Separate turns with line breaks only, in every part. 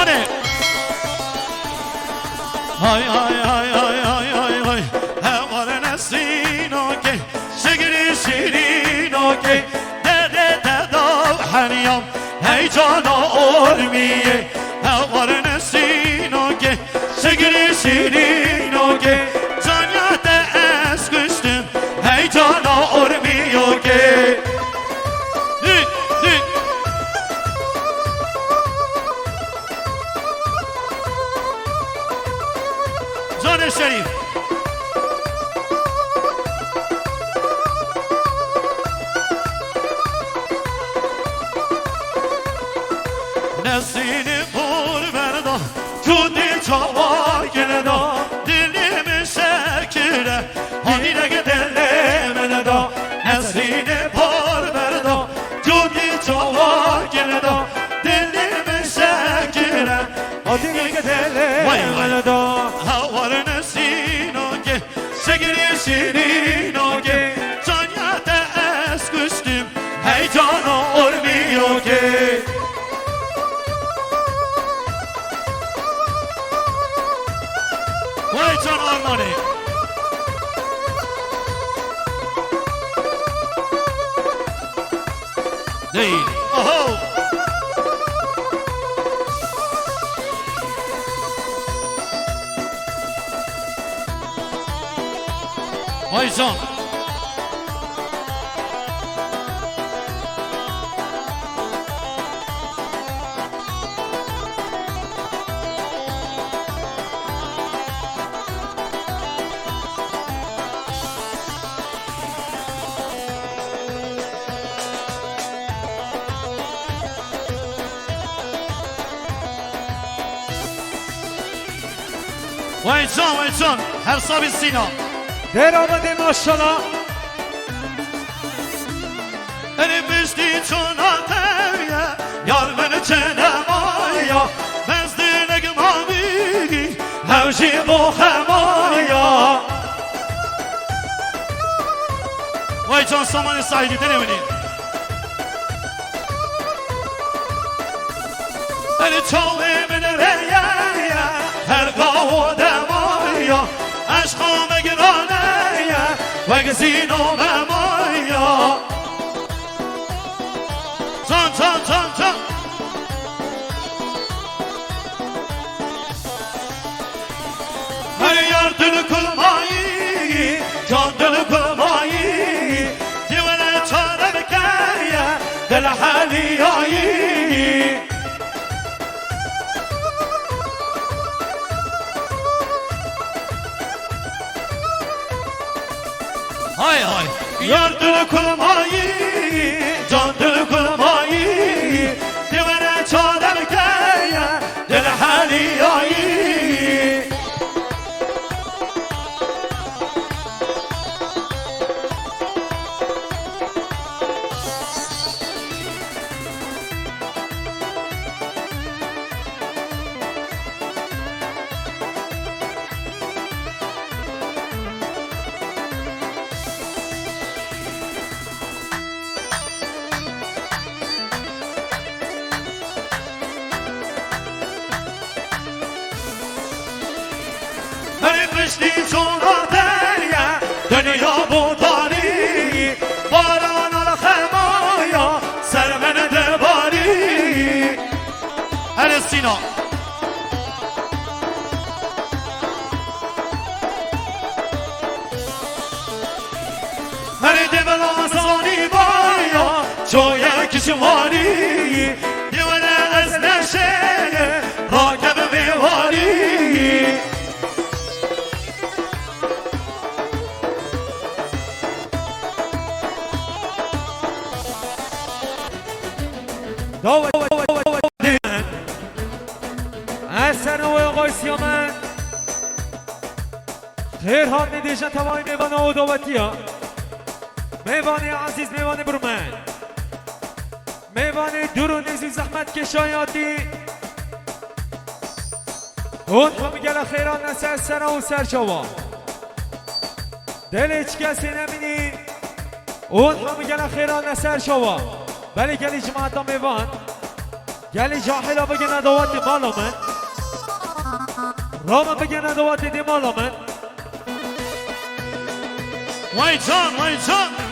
زانه های های های های های های های هوار نسینو که شگری شیرینو که دده ددا حریام هی جانا ارمیه هوار نسینو که شگری شیرینو که جانیات از کشتم هی جانا ارمیو که جان شریف نسین پر بردا کودی چاوا گلدا دلیم شکره هانی رگ دلیم ندا نسین پر بردا کودی چاوا گلدا دلیم شکره هانی رگ دلیم ندا هوار نسینو که شگری شیرینو که جانیت از کشتیم هی جانا ارمیو که وای جان آرمانی دید اوهو وای جان وای جان حساب سینا
در آمده ماشالله
انی بشتی چون آتویه یار من چنم آیا بزدی نگم آبی هوشی بخم آیا وای جان سامان سعیدی دنیمونی انی چاوه من ریه هر قاو دمایا عشقا مگرانه و گزینو غمایا جان هر یار دل کلمایی جان دل کلمایی دیوانه چاره بکیه دل حالیایی های های یار دل کلمایی جان دل کلمایی دیوانه چاره بکیه دل حالیایی بشتی چون آتیه دنیا بودانی باران الخمایا سر من دباری هر سینا هر دبل آزانی بایا جویا کشواری دیوانه از نشه راکب میواری
احسن و آقای سیامن خیر ها ندیشن تمامی میوانه و دعوتی ها میوانه عزیز میوانه برومن میوانه درو نیزی زحمت کشایاتی اون میگل خیران نسه سر و سر شوا دل هیچ کسی نمینی اون میگل خیران نسر شوا ولی گلی جماعت میوان گلی جاهلا بگه ندوات دی مالا من راما بگه ندوات دی مالا من
وای جان وای جان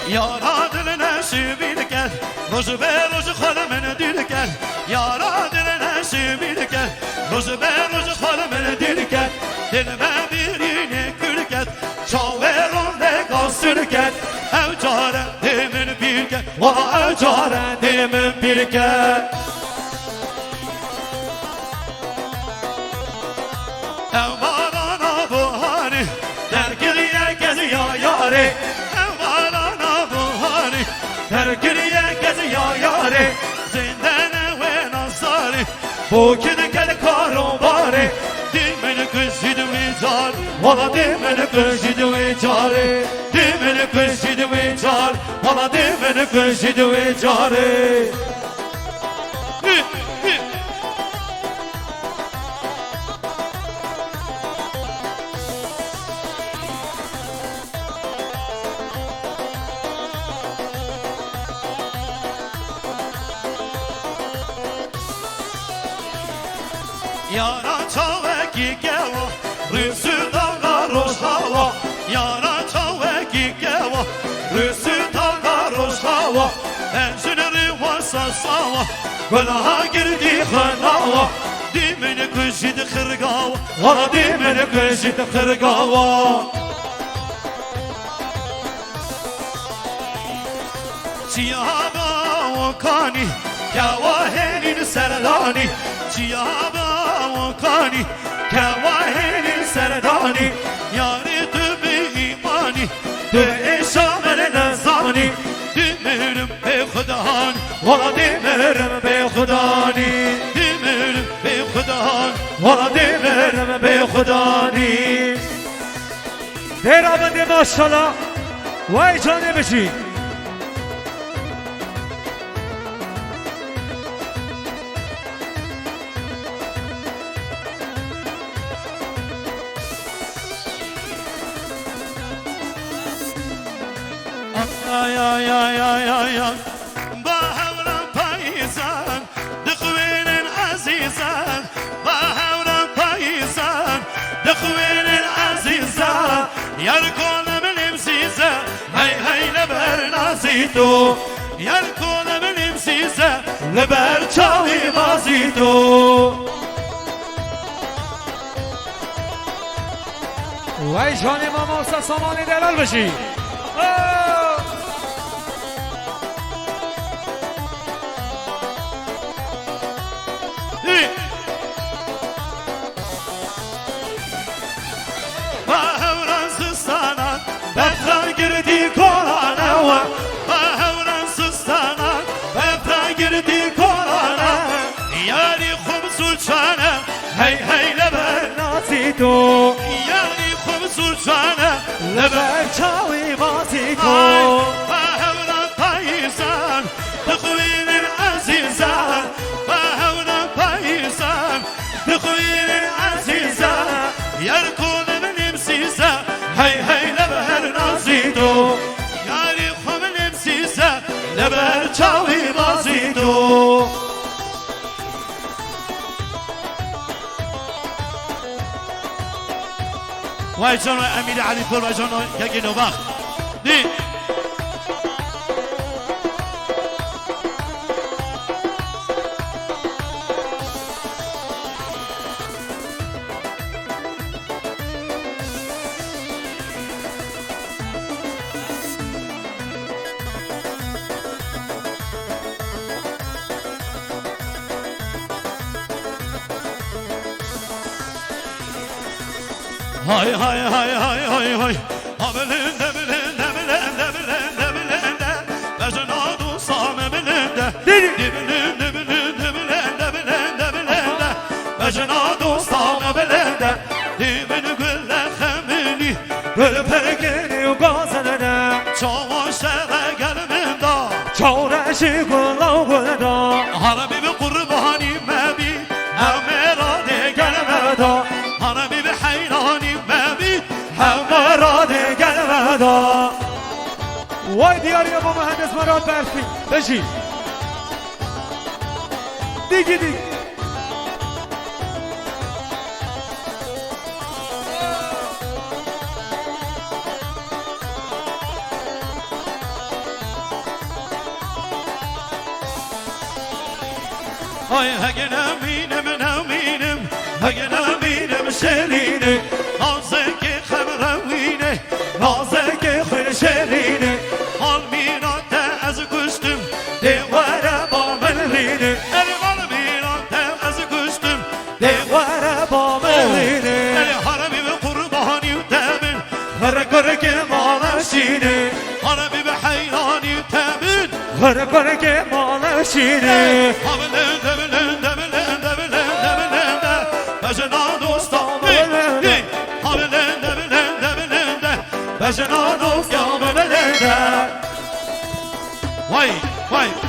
یارا دل نشیبی دکل روز به روز خاله من دیدکل یارا دل نشیبی دکل روز به روز خاله من دیدکل دل من بیرینه کلکل چاورون دکاس سرکل او جاره دیمن بیرکل و او جاره دیمن بیرکل او بارانا بوهانی در گریه گزی یا یاره در گریه کسی یا یاره زندن و نصاری بوکن کل کارو باره دیمن کشید و جار والا دیمن کشید و جاره دیمن کشید و جار والا دیمن کشید و جاره یارا چاوکی گوا رسو داغا روش هوا یارا چاوکی گوا رسو داغا روش هوا انجن رواسا ساوا گناها گردی خناوا دیمن کشید خرگاوا والا دیمن کشید خرگاوا چیابا و کانی گواهین سردانی چیابا کانی کواهین سردانی یاری تو به ایمانی تو اشامل نزانی دیمرم به خداهان والا دیمرم به خدانی دیمرم به خداهان والا دیمرم به خدانی
دیرا بنده ماشالله وای جانه بشی
ay ay ay ay ay ay Bahavran payizan Dıkvenin azizan Bahavran payizan Dıkvenin azizan Yar konu bilim size Hey hey leber nazito Yar konu bilim size Leber çavi mazito
وای جان ماما سامان دلال بشی
Bahevransızlanan Befra girdi Korana Bahevransızlanan Befra girdi Korana Yari khumsul çana Hey hey leber
نازیدو
Yari khumsul çana
لبر چاوی مازیدو
Bahevran payizan Tıkvinin azizan Bahevran payizan Tıkvinin azizan Yar konu benim size Hey hey leber nazido Yari benim size Leber çavi mazido Vay canım Emine Ali Kol vay canım Yagino bak Di Hay hay hay hay hay hay Amelinde bilinde bilinde bilinde bilinde Bezin adu same bilinde Dibilinde bilinde bilinde bilinde bilinde Bezin adu same bilinde Dibini gülle khemili
گل پرگنی و گازنه
Çavaş şere gelminde
چاره عاشق الله ولدا
حرمي بقرباني ما بي همراني
قلبدا
حرمي بحيراني ما بي
همراني قلبدا وای دیاری ابو مهندس مراد برفی بشی دیگی دیگی
Ay hagen aminim hagen aminim şerine Nazeke xemrevine nazeke xerine Al mirate az kuştum devara bamelline El al mirate az kuştum devara bamelline El harami ve kurbani temin Kara kemalaşine Harami ve hayrani temin
Kara kemalaşine
Vay vay